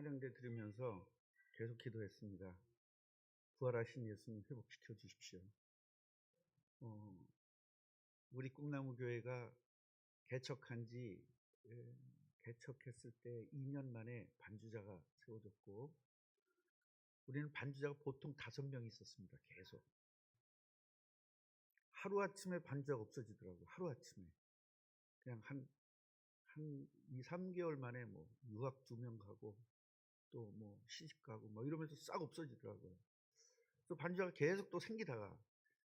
찬양대 들으면서 계속 기도했습니다. 부활하신 예수님 회복시켜 주십시오. 우리 꿈나무 교회가 개척했을 때 2년 만에 반주자가 세워졌고, 우리는 반주자가 보통 5명 있었습니다. 계속 하루아침에 반주자가 없어지더라고요. 하루아침에 그냥 한 2, 3개월 만에 뭐 유학 2명 가고 또 뭐 시집 가고 뭐 이러면서 싹 없어지더라고요. 그래서 반주자가 계속 또 생기다가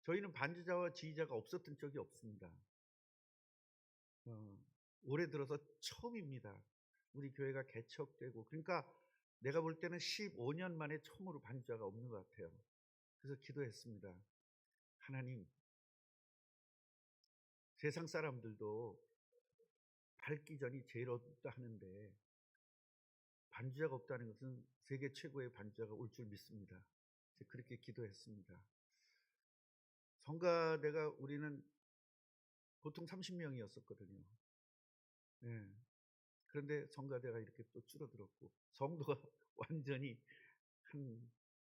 저희는 반주자와 지휘자가 없었던 적이 없습니다. 올해 들어서 처음입니다. 우리 교회가 개척되고, 그러니까 내가 볼 때는 15년 만에 처음으로 반주자가 없는 것 같아요. 그래서 기도했습니다. 하나님, 세상 사람들도 밝기 전이 제일 어둡다 하는데 반주자가 없다는 것은 세계 최고의 반주자가 올 줄 믿습니다. 그렇게 기도했습니다. 성가대가 우리는 보통 30명이었었거든요. 네. 그런데 성가대가 이렇게 또 줄어들었고, 성도가 완전히 한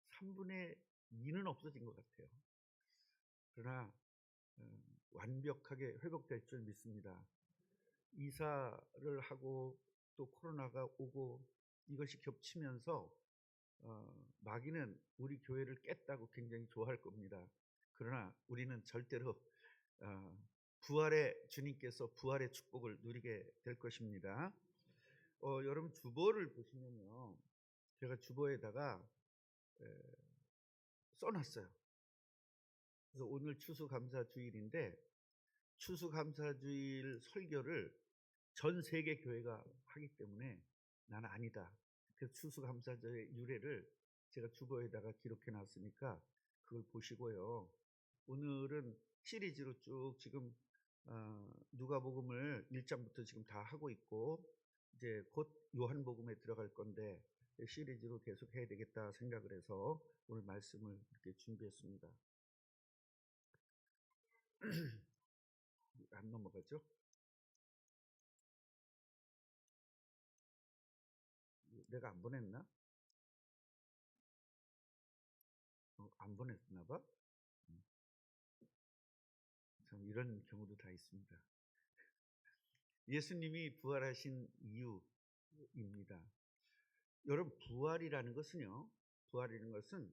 3분의 2는 없어진 것 같아요. 그러나 완벽하게 회복될 줄 믿습니다. 이사를 하고 또 코로나가 오고 이것이 겹치면서 마귀는 우리 교회를 깼다고 굉장히 좋아할 겁니다. 그러나 우리는 절대로 부활의 주님께서 부활의 축복을 누리게 될 것입니다. 여러분 주보를 보시면요, 제가 주보에다가 써놨어요. 그래서 오늘 추수감사주일인데 추수감사주일 설교를 전 세계 교회가 하기 때문에 나는 아니다. 그래서 추수감사절의 유래를 제가 주보에다가 기록해 놨으니까 그걸 보시고요. 오늘은 시리즈로 쭉 지금 누가복음을 1장부터 지금 다 하고 있고 이제 곧 요한복음에 들어갈 건데 시리즈로 계속 해야 되겠다 생각을 해서 오늘 말씀을 이렇게 준비했습니다. 안 넘어가죠? 내가 안 보냈나? 안 보냈나 봐? 참 이런 경우도 다 있습니다. 예수님이 부활하신 이유입니다. 여러분, 부활이라는 것은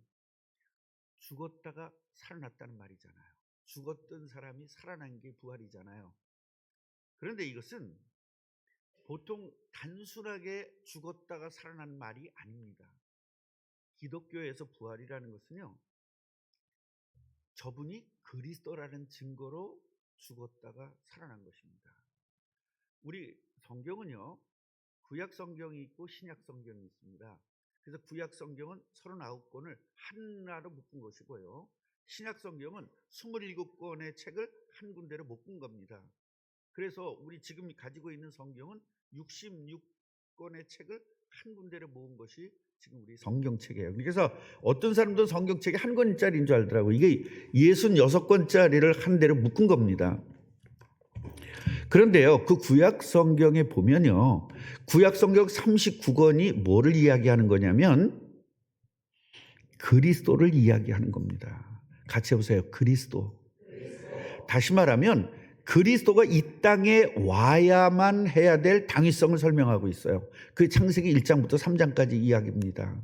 죽었다가 살아났다는 말이잖아요. 죽었던 사람이 살아난 게 부활이잖아요. 그런데 이것은 보통 단순하게 죽었다가 살아난 말이 아닙니다. 기독교에서 부활이라는 것은요, 저분이 그리스도라는 증거로 죽었다가 살아난 것입니다. 우리 성경은요, 구약 성경이 있고 신약 성경이 있습니다. 그래서 구약 성경은 39권을 하나로 묶은 것이고요, 신약 성경은 27권의 책을 한 군데로 묶은 겁니다. 그래서 우리 지금 가지고 있는 성경은 66권의 책을 한 군데로 모은 것이 지금 우리 성경책이에요. 그래서 어떤 사람들은 성경책이 한 권짜리인 줄 알더라고요. 이게 66권짜리를 한 대로 묶은 겁니다. 그런데요, 그 구약 성경에 보면요, 구약 성경 39권이 뭐를 이야기하는 거냐면 그리스도를 이야기하는 겁니다. 같이 해보세요. 그리스도. 다시 말하면 그리스도가 이 땅에 와야만 해야 될 당위성을 설명하고 있어요. 그 창세기 1장부터 3장까지 이야기입니다.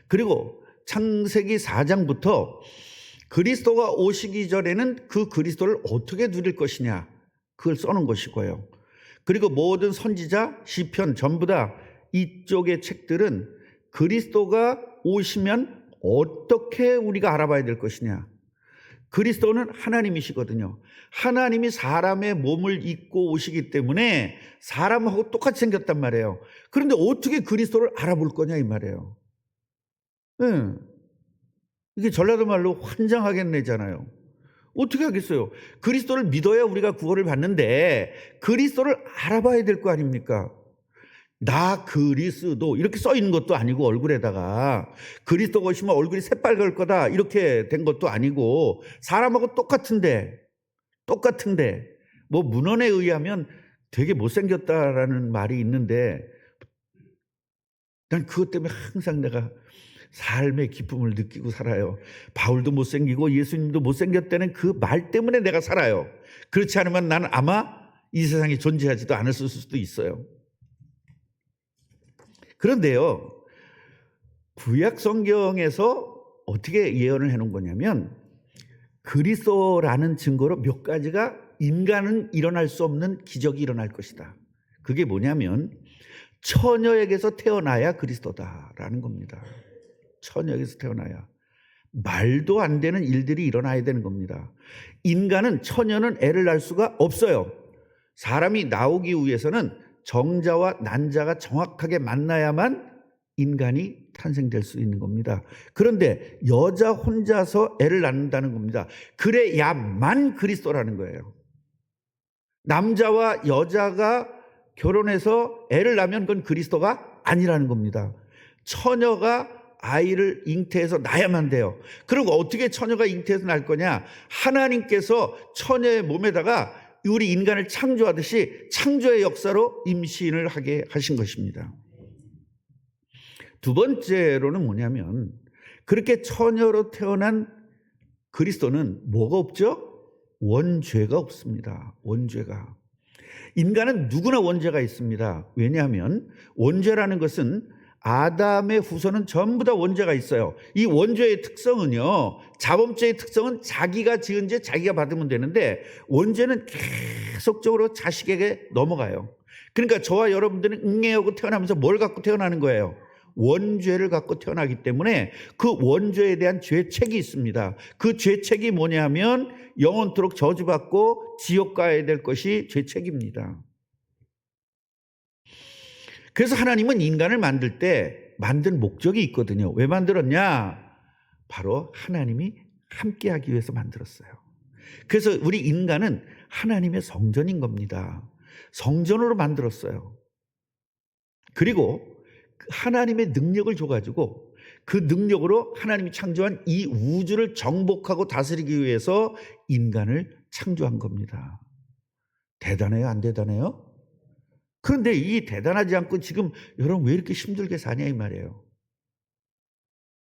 그리고 창세기 4장부터 그리스도가 오시기 전에는 그 그리스도를 어떻게 누릴 것이냐, 그걸 써놓은 것이고요. 그리고 모든 선지자, 시편 전부 다 이쪽의 책들은 그리스도가 오시면 어떻게 우리가 알아봐야 될 것이냐. 그리스도는 하나님이시거든요. 하나님이 사람의 몸을 입고 오시기 때문에 사람하고 똑같이 생겼단 말이에요. 그런데 어떻게 그리스도를 알아볼 거냐 이 말이에요. 네. 이게 전라도 말로 환장하겠네잖아요. 어떻게 하겠어요? 그리스도를 믿어야 우리가 구원을 받는데 그리스도를 알아봐야 될 거 아닙니까? 나 그리스도 이렇게 써 있는 것도 아니고, 얼굴에다가 그리스도가 오시면 얼굴이 새빨갈 거다 이렇게 된 것도 아니고, 사람하고 똑같은데 뭐 문헌에 의하면 되게 못생겼다라는 말이 있는데 난 그것 때문에 항상 내가 삶의 기쁨을 느끼고 살아요. 바울도 못생기고 예수님도 못생겼다는 그 말 때문에 내가 살아요. 그렇지 않으면 나는 아마 이 세상에 존재하지도 않았을 수도 있어요. 그런데요, 구약 성경에서 어떻게 예언을 해놓은 거냐면 그리스도라는 증거로 몇 가지가 인간은 일어날 수 없는 기적이 일어날 것이다. 그게 뭐냐면 처녀에게서 태어나야 그리스도다라는 겁니다. 처녀에게서 태어나야. 말도 안 되는 일들이 일어나야 되는 겁니다. 인간은, 처녀는 애를 낳을 수가 없어요. 사람이 나오기 위해서는 정자와 난자가 정확하게 만나야만 인간이 탄생될 수 있는 겁니다. 그런데 여자 혼자서 애를 낳는다는 겁니다. 그래야만 그리스도라는 거예요. 남자와 여자가 결혼해서 애를 낳으면 그건 그리스도가 아니라는 겁니다. 처녀가 아이를 잉태해서 낳아야만 돼요. 그리고 어떻게 처녀가 잉태해서 낳을 거냐? 하나님께서 처녀의 몸에다가 우리 인간을 창조하듯이 창조의 역사로 임신을 하게 하신 것입니다. 두 번째로는 뭐냐면 그렇게 처녀로 태어난 그리스도는 뭐가 없죠? 원죄가 없습니다. 원죄가. 인간은 누구나 원죄가 있습니다. 왜냐하면 원죄라는 것은 아담의 후손은 전부 다 원죄가 있어요. 이 원죄의 특성은요, 자범죄의 특성은 자기가 지은 죄 자기가 받으면 되는데 원죄는 계속적으로 자식에게 넘어가요. 그러니까 저와 여러분들은 응애하고 태어나면서 뭘 갖고 태어나는 거예요? 원죄를 갖고 태어나기 때문에 그 원죄에 대한 죄책이 있습니다. 그 죄책이 뭐냐면 영원토록 저주받고 지옥 가야 될 것이 죄책입니다. 그래서 하나님은 인간을 만들 때 만든 목적이 있거든요. 왜 만들었냐? 바로 하나님이 함께하기 위해서 만들었어요. 그래서 우리 인간은 하나님의 성전인 겁니다. 성전으로 만들었어요. 그리고 하나님의 능력을 줘가지고 그 능력으로 하나님이 창조한 이 우주를 정복하고 다스리기 위해서 인간을 창조한 겁니다. 대단해요? 안 대단해요? 그런데 이 대단하지 않고 지금 여러분 왜 이렇게 힘들게 사냐 이 말이에요.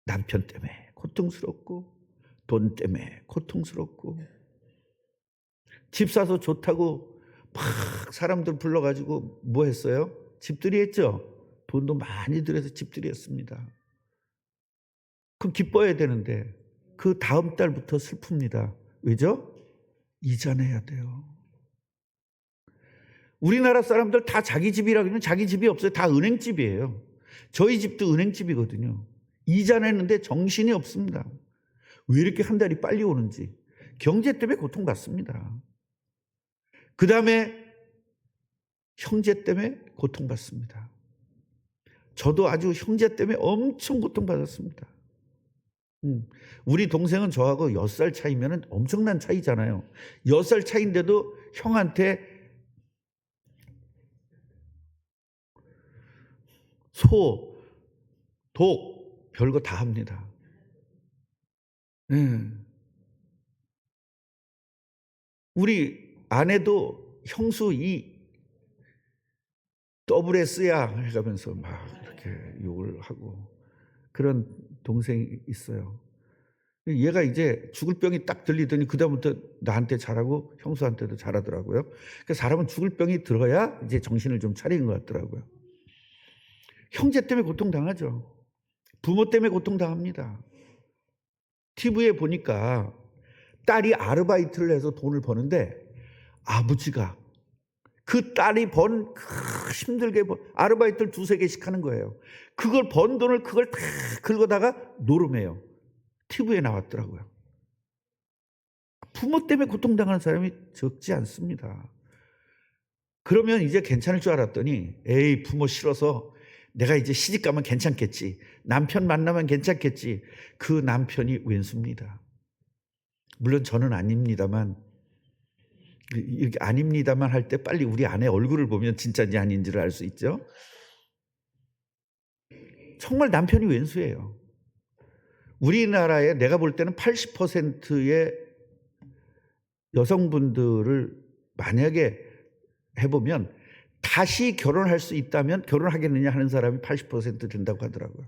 남편 때문에 고통스럽고 돈 때문에 고통스럽고 집 사서 좋다고 막 사람들 불러가지고 뭐 했어요? 집들이 했죠. 돈도 많이 들여서 집들이 했습니다. 그럼 기뻐해야 되는데 그 다음 달부터 슬픕니다. 왜죠? 이자 내야 돼요. 우리나라 사람들 다 자기 집이라고 하면 자기 집이 없어요. 다 은행집이에요. 저희 집도 은행집이거든요. 이자 내는데 정신이 없습니다. 왜 이렇게 한 달이 빨리 오는지. 경제 때문에 고통받습니다. 그 다음에 형제 때문에 고통받습니다. 저도 아주 형제 때문에 엄청 고통받았습니다. 우리 동생은 저하고 6살 차이면 엄청난 차이잖아요. 6살 차이인데도 형한테 소, 독, 별거 다 합니다. 우리 아내도 형수 이 WS야 해가면서 막 이렇게 욕을 하고 그런 동생이 있어요. 얘가 이제 죽을 병이 딱 들리더니 그다음부터 나한테 잘하고 형수한테도 잘하더라고요. 그러니까 사람은 죽을 병이 들어야 이제 정신을 좀 차리는 것 같더라고요. 형제 때문에 고통당하죠. 부모 때문에 고통당합니다. TV에 보니까 딸이 아르바이트를 해서 돈을 버는데 아버지가 그 딸이 번 힘들게 아르바이트를 2-3개씩 하는 거예요. 그걸 번 돈을 그걸 다 긁어다가 노름해요. TV에 나왔더라고요. 부모 때문에 고통당하는 사람이 적지 않습니다. 그러면 이제 괜찮을 줄 알았더니 에이 부모 싫어서 내가 이제 시집가면 괜찮겠지. 남편 만나면 괜찮겠지. 그 남편이 왼수입니다. 물론 저는 아닙니다만 이렇게 아닙니다만 할 때 빨리 우리 아내 얼굴을 보면 진짜인지 아닌지를 알 수 있죠. 정말 남편이 왼수예요. 우리나라에 내가 볼 때는 80%의 여성분들을 만약에 해보면 다시 결혼할 수 있다면 결혼하겠느냐 하는 사람이 80% 된다고 하더라고요.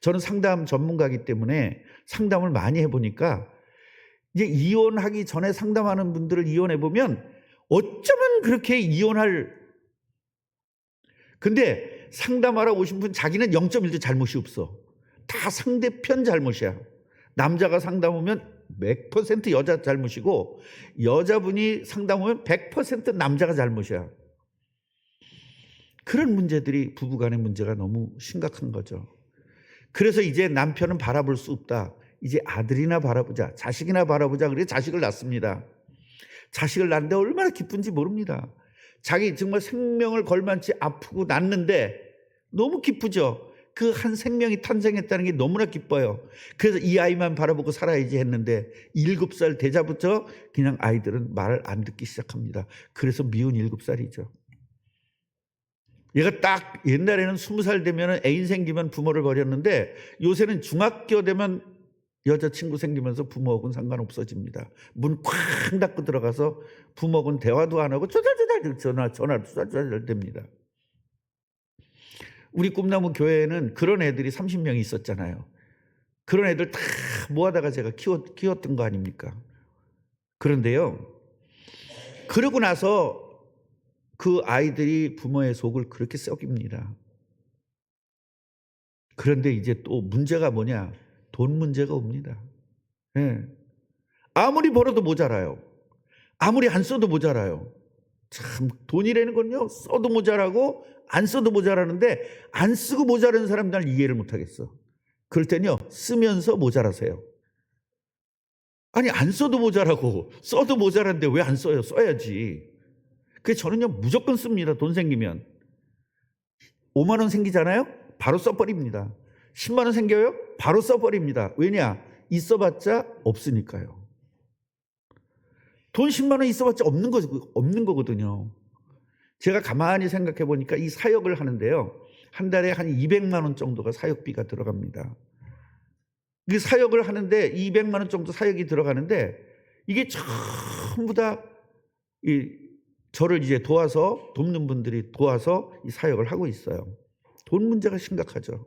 저는 상담 전문가이기 때문에 상담을 많이 해보니까 이제 이혼하기 전에 상담하는 분들을 이혼해보면 어쩌면 그렇게 근데 상담하러 오신 분 자기는 0.1도 잘못이 없어. 다 상대편 잘못이야. 남자가 상담 오면 100% 여자 잘못이고 여자분이 상담 오면 100% 남자가 잘못이야. 그런 문제들이 부부간의 문제가 너무 심각한 거죠. 그래서 이제 남편은 바라볼 수 없다. 이제 아들이나 바라보자, 자식이나 바라보자. 그래서 자식을 낳습니다. 자식을 낳는데 얼마나 기쁜지 모릅니다. 자기 정말 생명을 걸만치 아프고 낳는데 너무 기쁘죠. 그 한 생명이 탄생했다는 게 너무나 기뻐요. 그래서 이 아이만 바라보고 살아야지 했는데 7살 되자부터 그냥 아이들은 말을 안 듣기 시작합니다. 그래서 미운 7살이죠. 얘가 딱 옛날에는 20살 되면 애인 생기면 부모를 버렸는데 요새는 중학교 되면 여자친구 생기면서 부모하고는 상관없어집니다. 문 쾅 닫고 들어가서 부모하고는 대화도 안 하고 쪼잘쪼잘 전화도 쪼잘쪼잘 됩니다. 우리 꿈나무 교회에는 그런 애들이 30명이 있었잖아요. 그런 애들 다 모아다가 제가 키웠던 거 아닙니까? 그런데요, 그러고 나서 그 아이들이 부모의 속을 그렇게 썩입니다. 그런데 이제 또 문제가 뭐냐? 돈 문제가 옵니다. 예. 아무리 벌어도 모자라요. 아무리 안 써도 모자라요. 참 돈이라는 건요, 써도 모자라고 안 써도 모자라는데 안 쓰고 모자라는 사람 날 이해를 못하겠어. 그럴 땐요, 쓰면서 모자라세요. 아니 안 써도 모자라고 써도 모자란데 왜 안 써요? 써야지. 그래서 저는요 무조건 씁니다. 돈 생기면 5만 원 생기잖아요, 바로 써버립니다. 10만 원 생겨요, 바로 써버립니다. 왜냐? 있어봤자 없으니까요. 돈 10만 원 있어봤자 없는 거거든요. 제가 가만히 생각해 보니까 이 사역을 하는데요, 한 달에 한 200만 원 정도가 사역비가 들어갑니다. 그 사역을 하는데 200만 원 정도 사역이 들어가는데 이게 전부 다 저를 이제 돕는 분들이 도와서 이 사역을 하고 있어요. 돈 문제가 심각하죠.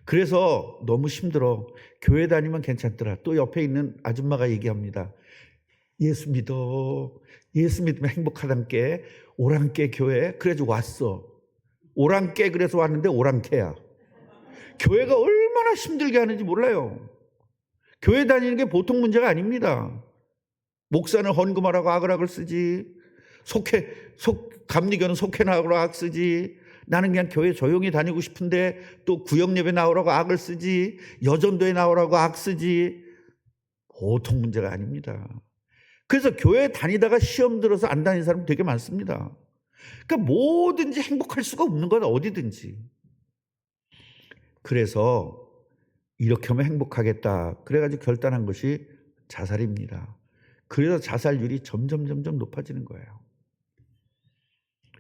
그래서 너무 힘들어. 교회 다니면 괜찮더라. 또 옆에 있는 아줌마가 얘기합니다. 예수 믿어. 예수 믿으면 행복하단께. 오랑캐 교회. 그래서 왔어. 오랑캐 그래서 왔는데 오랑캐야. 교회가 얼마나 힘들게 하는지 몰라요. 교회 다니는 게 보통 문제가 아닙니다. 목사는 헌금하라고 악을 쓰지. 감리교는 속회나오라고 악 쓰지. 나는 그냥 교회 조용히 다니고 싶은데 또 구역예배 나오라고 악을 쓰지. 여전도에 나오라고 악 쓰지. 보통 문제가 아닙니다. 그래서 교회 다니다가 시험 들어서 안 다니는 사람 되게 많습니다. 그러니까 뭐든지 행복할 수가 없는 거다, 어디든지. 그래서 이렇게 하면 행복하겠다. 그래가지고 결단한 것이 자살입니다. 그래서 자살률이 점점 높아지는 거예요.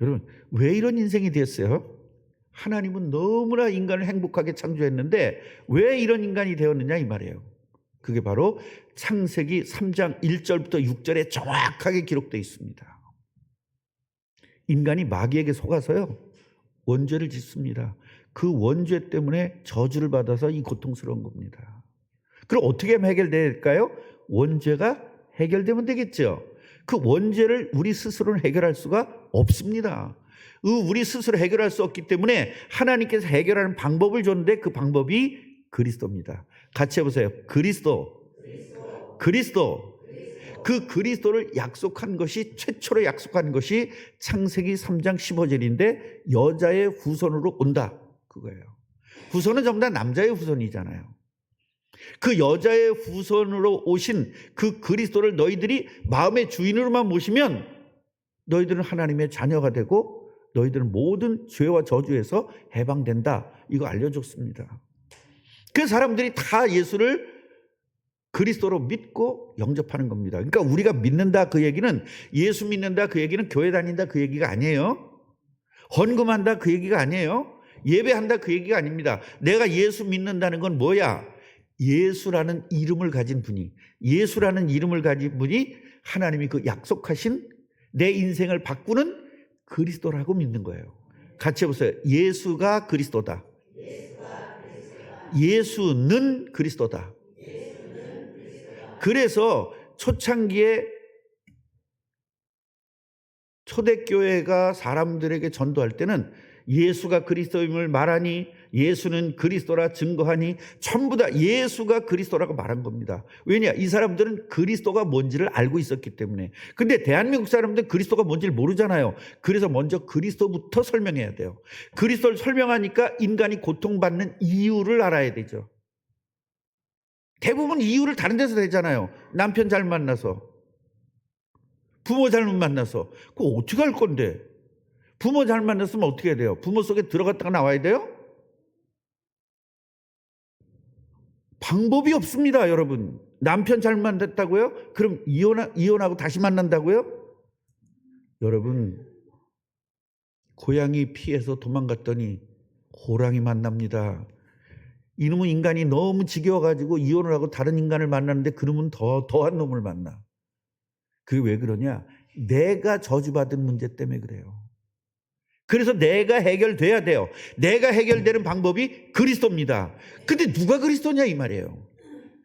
여러분, 왜 이런 인생이 됐어요? 하나님은 너무나 인간을 행복하게 창조했는데 왜 이런 인간이 되었느냐 이 말이에요. 그게 바로 창세기 3장 1절부터 6절에 정확하게 기록되어 있습니다. 인간이 마귀에게 속아서요, 원죄를 짓습니다. 그 원죄 때문에 저주를 받아서 이 고통스러운 겁니다. 그럼 어떻게 하면 해결될까요? 원죄가 해결되면 되겠죠. 그 원죄를 우리 스스로는 해결할 수가 없습니다. 우리 스스로 해결할 수 없기 때문에 하나님께서 해결하는 방법을 줬는데 그 방법이 그리스도입니다. 같이 해보세요. 그리스도. 그 그리스도를 약속한 것이, 최초로 약속한 것이 창세기 3장 15절인데 여자의 후손으로 온다, 그거예요. 후손은 전부 다 남자의 후손이잖아요. 그 여자의 후손으로 오신 그 그리스도를 너희들이 마음의 주인으로만 모시면 너희들은 하나님의 자녀가 되고 너희들은 모든 죄와 저주에서 해방된다. 이거 알려줬습니다. 그 사람들이 다 예수를 그리스도로 믿고 영접하는 겁니다. 그러니까 우리가 믿는다 그 얘기는, 예수 믿는다 그 얘기는 교회 다닌다 그 얘기가 아니에요. 헌금한다 그 얘기가 아니에요. 예배한다 그 얘기가 아닙니다. 내가 예수 믿는다는 건 뭐야? 예수라는 이름을 가진 분이, 하나님이 그 약속하신 내 인생을 바꾸는 그리스도라고 믿는 거예요. 같이 해보세요. 예수가 그리스도다. 예수는 그리스도다. 그래서 초창기에 초대교회가 사람들에게 전도할 때는 예수가 그리스도임을 말하니, 예수는 그리스도라 증거하니, 전부 다 예수가 그리스도라고 말한 겁니다. 왜냐? 이 사람들은 그리스도가 뭔지를 알고 있었기 때문에. 근데 대한민국 사람들은 그리스도가 뭔지를 모르잖아요. 그래서 먼저 그리스도부터 설명해야 돼요. 그리스도를 설명하니까 인간이 고통받는 이유를 알아야 되죠. 대부분 이유를 다른 데서 되잖아요. 남편 잘 만나서, 부모 잘못 만나서. 그거 어떻게 할 건데? 부모 잘 만났으면 어떻게 해야 돼요? 부모 속에 들어갔다가 나와야 돼요? 방법이 없습니다, 여러분. 남편 잘 만났다고요? 그럼 이혼하고 다시 만난다고요? 여러분, 고양이 피해서 도망갔더니 호랑이 만납니다. 이놈의 인간이 너무 지겨워가지고 이혼을 하고 다른 인간을 만나는데 그놈은 더한 놈을 만나. 그게 왜 그러냐? 내가 저주받은 문제 때문에 그래요. 그래서 내가 해결돼야 돼요. 내가 해결되는 방법이 그리스도입니다. 근데 누가 그리스도냐 이 말이에요.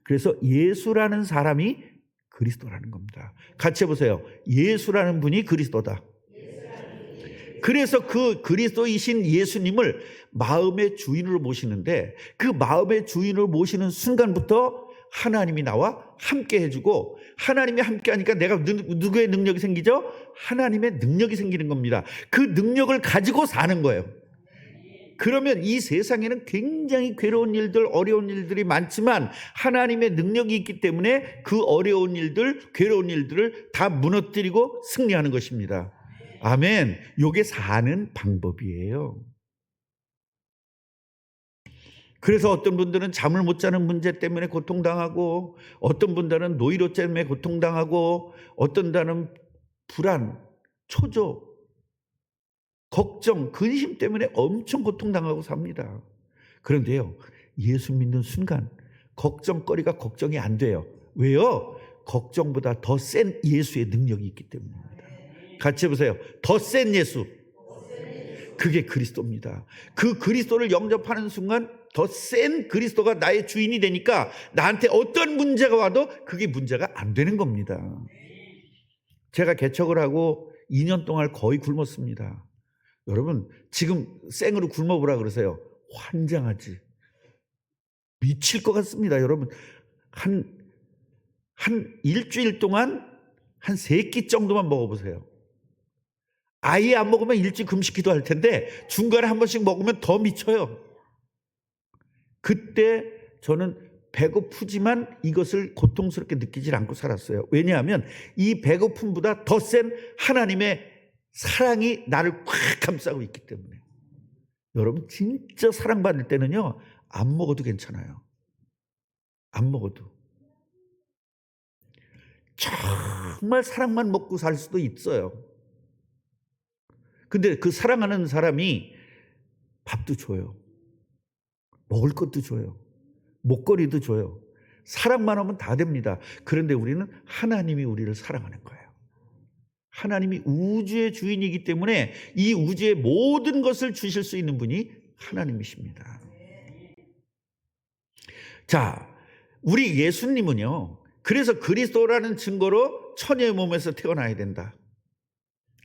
그래서 예수라는 사람이 그리스도라는 겁니다. 같이 해보세요. 예수라는 분이 그리스도다. 그래서 그 그리스도이신 예수님을 마음의 주인으로 모시는데, 그 마음의 주인으로 모시는 순간부터 하나님이 나와 함께 해주고, 하나님이 함께 하니까 내가 누구의 능력이 생기죠? 하나님의 능력이 생기는 겁니다. 그 능력을 가지고 사는 거예요. 그러면 이 세상에는 굉장히 괴로운 일들, 어려운 일들이 많지만 하나님의 능력이 있기 때문에 그 어려운 일들, 괴로운 일들을 다 무너뜨리고 승리하는 것입니다. 아멘. 이게 사는 방법이에요. 그래서 어떤 분들은 잠을 못 자는 문제 때문에 고통당하고, 어떤 분들은 노이로 때문에 고통당하고, 어떤 분들은 불안, 초조, 걱정, 근심 때문에 엄청 고통당하고 삽니다. 그런데요, 예수 믿는 순간 걱정거리가 걱정이 안 돼요. 왜요? 걱정보다 더 센 예수의 능력이 있기 때문입니다. 같이 해보세요. 더 센 예수. 그게 그리스도입니다. 그 그리스도를 영접하는 순간 더 센 그리스도가 나의 주인이 되니까 나한테 어떤 문제가 와도 그게 문제가 안 되는 겁니다. 제가 개척을 하고 2년 동안 거의 굶었습니다. 여러분, 지금 생으로 굶어보라 그러세요. 환장하지. 미칠 것 같습니다. 여러분, 한 일주일 동안 한 3끼 정도만 먹어보세요. 아예 안 먹으면 일주일 금식기도 할 텐데 중간에 한 번씩 먹으면 더 미쳐요. 그때 저는 배고프지만 이것을 고통스럽게 느끼질 않고 살았어요. 왜냐하면 이 배고픔보다 더 센 하나님의 사랑이 나를 꽉 감싸고 있기 때문에. 여러분, 진짜 사랑받을 때는요, 안 먹어도 괜찮아요. 안 먹어도. 정말 사랑만 먹고 살 수도 있어요. 근데 그 사랑하는 사람이 밥도 줘요. 먹을 것도 줘요. 목걸이도 줘요. 사랑만 하면 다 됩니다. 그런데 우리는 하나님이 우리를 사랑하는 거예요. 하나님이 우주의 주인이기 때문에 이 우주의 모든 것을 주실 수 있는 분이 하나님이십니다. 자, 우리 예수님은요, 그래서 그리스도라는 증거로 처녀의 몸에서 태어나야 된다.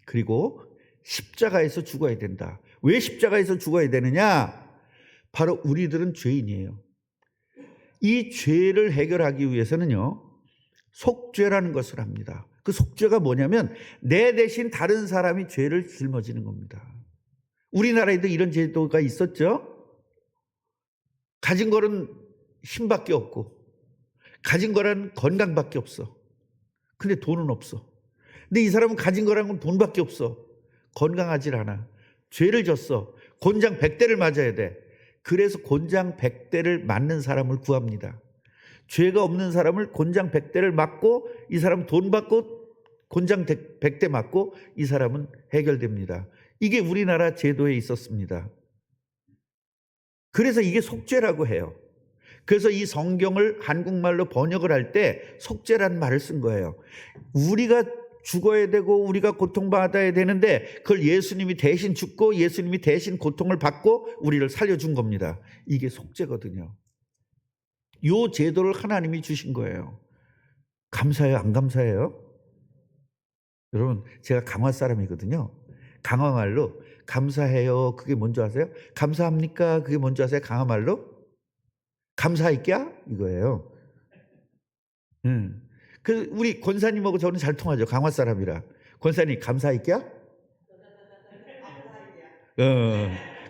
그리고 십자가에서 죽어야 된다. 왜 십자가에서 죽어야 되느냐? 바로 우리들은 죄인이에요. 이 죄를 해결하기 위해서는요, 속죄라는 것을 합니다. 그 속죄가 뭐냐면 내 대신 다른 사람이 죄를 짊어지는 겁니다. 우리나라에도 이런 제도가 있었죠. 가진 거는 힘밖에 없고 가진 거란 건강밖에 없어. 근데 돈은 없어. 근데 이 사람은 가진 거란 건 돈밖에 없어. 건강하질 않아. 죄를 졌어. 곤장 100대를 맞아야 돼. 그래서 곤장 100대를 맞는 사람을 구합니다. 죄가 없는 사람을 곤장 100대를 맞고 이 사람 돈 받고 곤장 100대 맞고 이 사람은 해결됩니다. 이게 우리나라 제도에 있었습니다. 그래서 이게 속죄라고 해요. 그래서 이 성경을 한국말로 번역을 할 때 속죄라는 말을 쓴 거예요. 우리가 죽어야 되고 우리가 고통받아야 되는데 그걸 예수님이 대신 죽고 예수님이 대신 고통을 받고 우리를 살려준 겁니다. 이게 속죄거든요. 이 제도를 하나님이 주신 거예요. 감사해요? 안 감사해요? 여러분, 제가 강화 사람이거든요. 강화말로 감사해요, 그게 뭔지 아세요? 감사합니까? 그게 뭔지 아세요? 강화말로 감사할게야 이거예요. 그 우리 권사님하고 저는 잘 통하죠. 강화 사람이라. 권사님 감사할게야?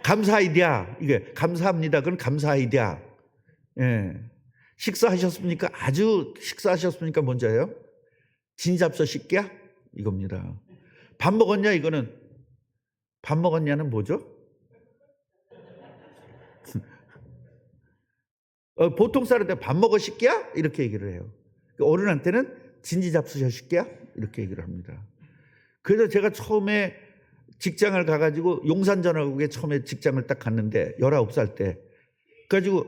감사이디야. 이게 감사합니다. 그건 감사이디야. 예. 식사하셨습니까? 아주 식사하셨습니까? 뭔지예요? 진잡서 식기야? 이겁니다. 밥 먹었냐? 이거는 밥 먹었냐는 뭐죠? 보통 사람한테 밥 먹어 식기야? 이렇게 얘기를 해요. 어른한테는 진지잡수셔 식기야? 이렇게 얘기를 합니다. 그래서 제가 처음에 직장을 가가지고 용산전화국에 처음에 직장을 딱 갔는데 19살 때 그래가지고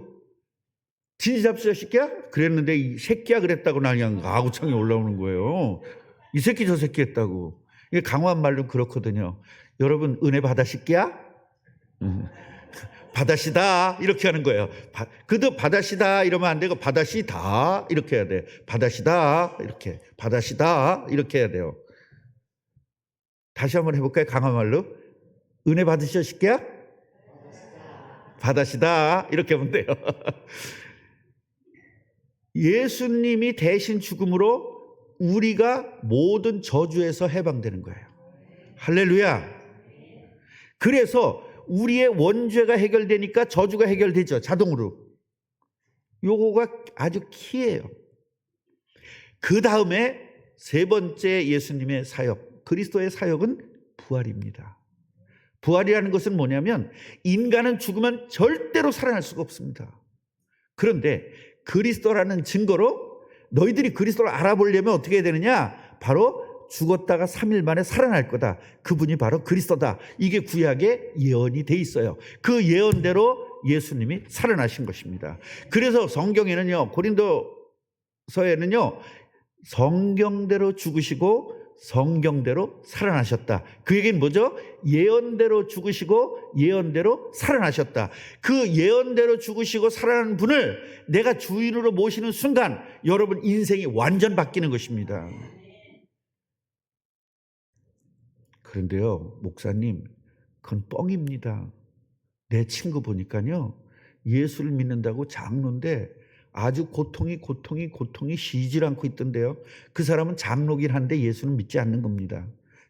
진지잡수셔 식기야? 그랬는데 이 새끼야 그랬다고 그냥 아구창이 올라오는 거예요. 이 새끼 저 새끼 했다고. 이게 강화한 말로 그렇거든요. 여러분 은혜 받아실게야? 받아시다 이렇게 하는 거예요. 그도 받아시다 이러면 안 되고 받아시다 이렇게 해야 돼. 받아시다 이렇게 받아시다 이렇게 해야 돼요. 다시 한번 해볼까요? 강화말로 은혜 받으셨을게야? 받아시다 이렇게 하면 돼요. 예수님이 대신 죽음으로 우리가 모든 저주에서 해방되는 거예요. 할렐루야. 그래서 우리의 원죄가 해결되니까 저주가 해결되죠. 자동으로. 요거가 아주 키예요. 그 다음에 세 번째 예수님의 사역, 그리스도의 사역은 부활입니다. 부활이라는 것은 뭐냐면 인간은 죽으면 절대로 살아날 수가 없습니다. 그런데 그리스도라는 증거로 너희들이 그리스도를 알아보려면 어떻게 해야 되느냐? 바로 죽었다가 3일 만에 살아날 거다. 그분이 바로 그리스도다. 이게 구약에 예언이 돼 있어요. 그 예언대로 예수님이 살아나신 것입니다. 그래서 성경에는요, 고린도서에는요, 성경대로 죽으시고 성경대로 살아나셨다. 그 얘기는 뭐죠? 예언대로 죽으시고 예언대로 살아나셨다. 그 예언대로 죽으시고 살아난 분을 내가 주인으로 모시는 순간 여러분 인생이 완전 바뀌는 것입니다. 그런데요, 목사님, 그건 뻥입니다. 내 친구 보니까요, 예수를 믿는다고 장로인데 아주 고통이 쉬질 않고 있던데요. 그 사람은 장로긴 한데 예수는 믿지 않는 겁니다.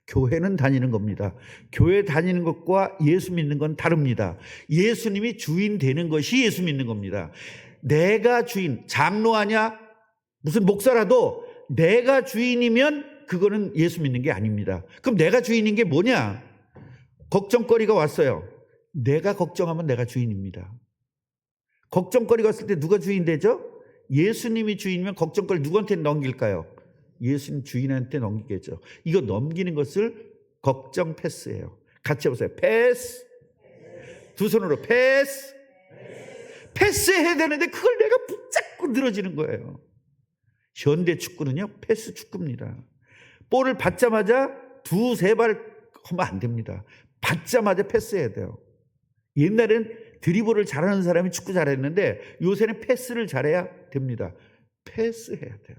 교회는 다니는 겁니다. 교회 다니는 것과 예수 믿는 건 다릅니다. 예수님이 주인 되는 것이 예수 믿는 겁니다. 내가 주인, 장로 아냐? 무슨 목사라도 내가 주인이면 그거는 예수 믿는 게 아닙니다. 그럼 내가 주인인 게 뭐냐? 걱정거리가 왔어요. 내가 걱정하면 내가 주인입니다. 걱정거리가 왔을 때 누가 주인 되죠? 예수님이 주인이면 걱정거리 누구한테 넘길까요? 예수님 주인한테 넘기겠죠. 이거 넘기는 것을 걱정 패스예요. 같이 해보세요. 패스. 두 손으로 패스. 패스해야 되는데 그걸 내가 붙잡고 늘어지는 거예요. 현대 축구는요, 패스 축구입니다. 볼을 받자마자 두세 발 하면 안 됩니다. 받자마자 패스해야 돼요. 옛날엔 드리블을 잘하는 사람이 축구 잘했는데 요새는 패스를 잘해야 됩니다. 패스해야 돼요.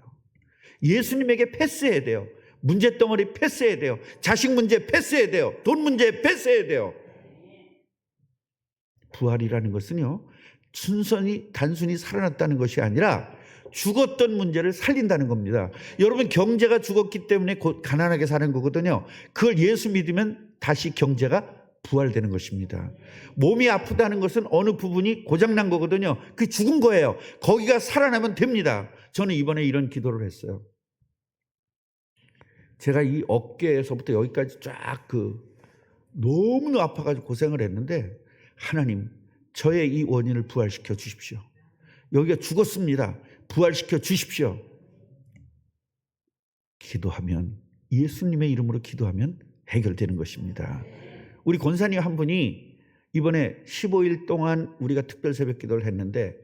예수님에게 패스해야 돼요. 문제덩어리 패스해야 돼요. 자식 문제 패스해야 돼요. 돈 문제 패스해야 돼요. 부활이라는 것은요, 단순히 살아났다는 것이 아니라 죽었던 문제를 살린다는 겁니다. 여러분, 경제가 죽었기 때문에 곧 가난하게 사는 거거든요. 그걸 예수 믿으면 다시 경제가 부활되는 것입니다. 몸이 아프다는 것은 어느 부분이 고장난 거거든요. 그게 죽은 거예요. 거기가 살아나면 됩니다. 저는 이번에 이런 기도를 했어요. 제가 이 어깨에서부터 여기까지 쫙 너무 아파가지고 고생을 했는데 하나님, 저의 이 원인을 부활시켜 주십시오. 여기가 죽었습니다. 부활시켜 주십시오. 기도하면, 예수님의 이름으로 기도하면 해결되는 것입니다. 우리 권사님 한 분이 이번에 15일 동안 우리가 특별 새벽 기도를 했는데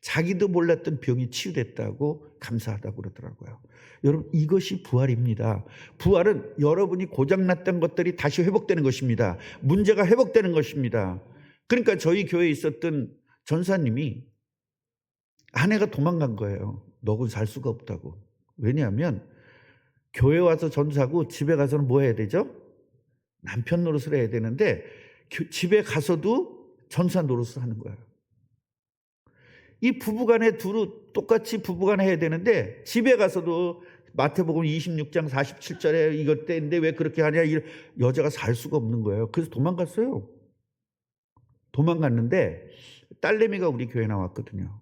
자기도 몰랐던 병이 치유됐다고 감사하다고 그러더라고요. 여러분, 이것이 부활입니다. 부활은 여러분이 고장났던 것들이 다시 회복되는 것입니다. 문제가 회복되는 것입니다. 그러니까 저희 교회에 있었던 전사님이 아내가 도망간 거예요. 너하고 살 수가 없다고. 왜냐하면 교회 와서 전사하고 집에 가서는 뭐 해야 되죠? 남편 노릇을 해야 되는데 집에 가서도 전사 노릇을 하는 거예요. 이 부부간에 두루 똑같이 부부간에 해야 되는데 집에 가서도 마태복음 26장 47절에 이것 때인데 왜 그렇게 하냐, 여자가 살 수가 없는 거예요. 그래서 도망갔어요. 도망갔는데 딸내미가 우리 교회에 나왔거든요.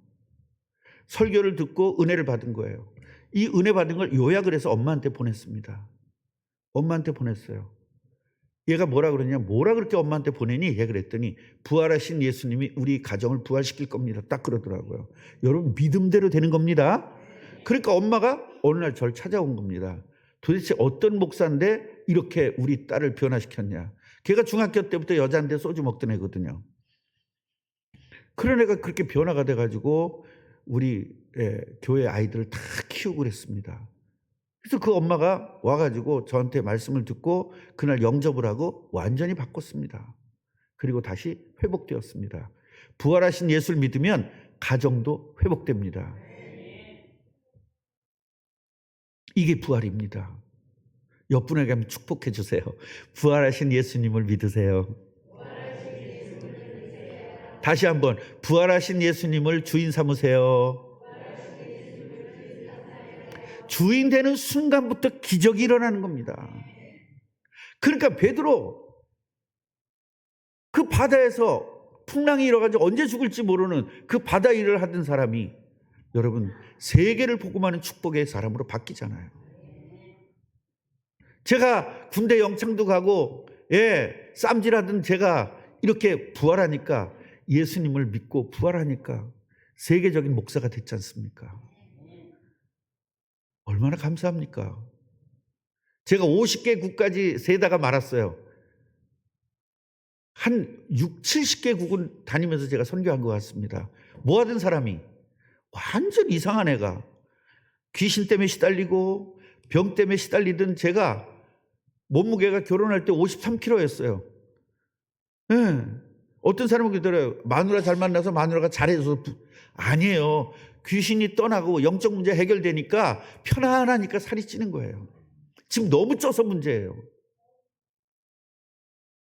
설교를 듣고 은혜를 받은 거예요. 이 은혜 받은 걸 요약을 해서 엄마한테 보냈습니다. 엄마한테 보냈어요. 얘가 뭐라 그러냐, 뭐라 그렇게 엄마한테 보내니? 얘 그랬더니 부활하신 예수님이 우리 가정을 부활시킬 겁니다. 딱 그러더라고요. 여러분, 믿음대로 되는 겁니다. 그러니까 엄마가 어느 날 저를 찾아온 겁니다. 도대체 어떤 목사인데 이렇게 우리 딸을 변화시켰냐. 걔가 중학교 때부터 여자한테 소주 먹던 애거든요. 그런 애가 그렇게 변화가 돼가지고 우리 교회 아이들을 다 키우고 그랬습니다. 그래서 그 엄마가 와가지고 저한테 말씀을 듣고 그날 영접을 하고 완전히 바꿨습니다. 그리고 다시 회복되었습니다. 부활하신 예수를 믿으면 가정도 회복됩니다. 이게 부활입니다. 옆분에게 한번 축복해 주세요. 부활하신 예수님을 믿으세요. 다시 한번, 부활하신 예수님을 주인 삼으세요. 주인 되는 순간부터 기적이 일어나는 겁니다. 그러니까 베드로, 그 바다에서 풍랑이 일어가지고 언제 죽을지 모르는 그 바다 일을 하던 사람이 여러분 세계를 복음하는 축복의 사람으로 바뀌잖아요. 제가 군대 영창도 가고 쌈질하던 제가 이렇게 부활하니까, 예수님을 믿고 부활하니까 세계적인 목사가 됐지 않습니까? 얼마나 감사합니까? 제가 50개국까지 세다가 말았어요. 한 70개국은 다니면서 제가 선교한 것 같습니다. 뭐 하던 사람이 완전 이상한 애가 귀신 때문에 시달리고 병 때문에 시달리던 제가 몸무게가 결혼할 때 53kg였어요. 어떤 사람은 그러더라고요. 마누라 잘 만나서 마누라가 잘해줘서. 아니에요. 귀신이 떠나고 영적 문제 해결되니까 편안하니까 살이 찌는 거예요. 지금 너무 쪄서 문제예요.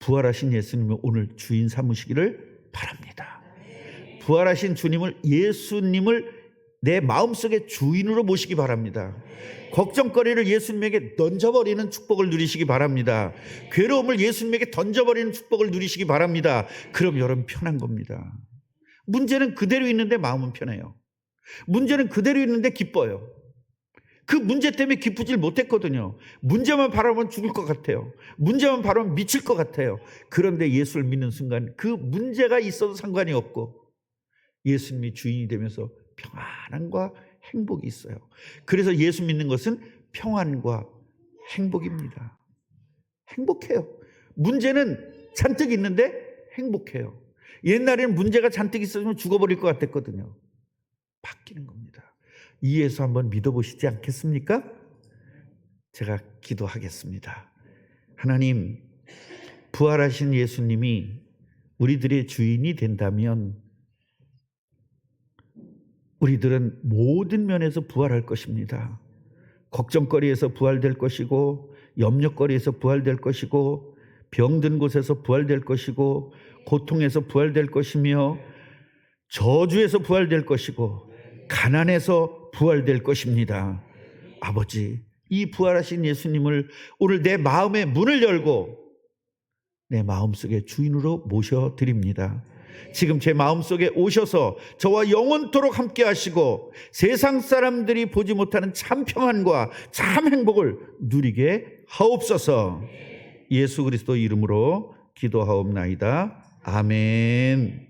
부활하신 예수님을 오늘 주인 삼으시기를 바랍니다. 부활하신 주님을, 예수님을 내 마음속에 주인으로 모시기 바랍니다. 걱정거리를 예수님에게 던져버리는 축복을 누리시기 바랍니다. 괴로움을 예수님에게 던져버리는 축복을 누리시기 바랍니다. 그럼 여러분 편한 겁니다. 문제는 그대로 있는데 마음은 편해요. 문제는 그대로 있는데 기뻐요. 그 문제 때문에 기쁘질 못했거든요. 문제만 바라보면 죽을 것 같아요. 문제만 바라보면 미칠 것 같아요. 그런데 예수를 믿는 순간 그 문제가 있어도 상관이 없고 예수님이 주인이 되면서 평안함과 행복이 있어요. 그래서 예수 믿는 것은 평안과 행복입니다. 행복해요. 문제는 잔뜩 있는데 행복해요. 옛날에는 문제가 잔뜩 있었으면 죽어버릴 것 같았거든요. 바뀌는 겁니다. 이 예수 한번 믿어보시지 않겠습니까? 제가 기도하겠습니다. 하나님, 부활하신 예수님이 우리들의 주인이 된다면 우리들은 모든 면에서 부활할 것입니다. 걱정거리에서 부활될 것이고, 염려거리에서 부활될 것이고, 병든 곳에서 부활될 것이고, 고통에서 부활될 것이며, 저주에서 부활될 것이고, 가난에서 부활될 것입니다. 아버지, 이 부활하신 예수님을 오늘 내 마음의 문을 열고 내 마음속에 주인으로 모셔드립니다. 지금 제 마음속에 오셔서 저와 영원토록 함께 하시고 세상 사람들이 보지 못하는 참 평안과 참 행복을 누리게 하옵소서. 예수 그리스도 이름으로 기도하옵나이다. 아멘.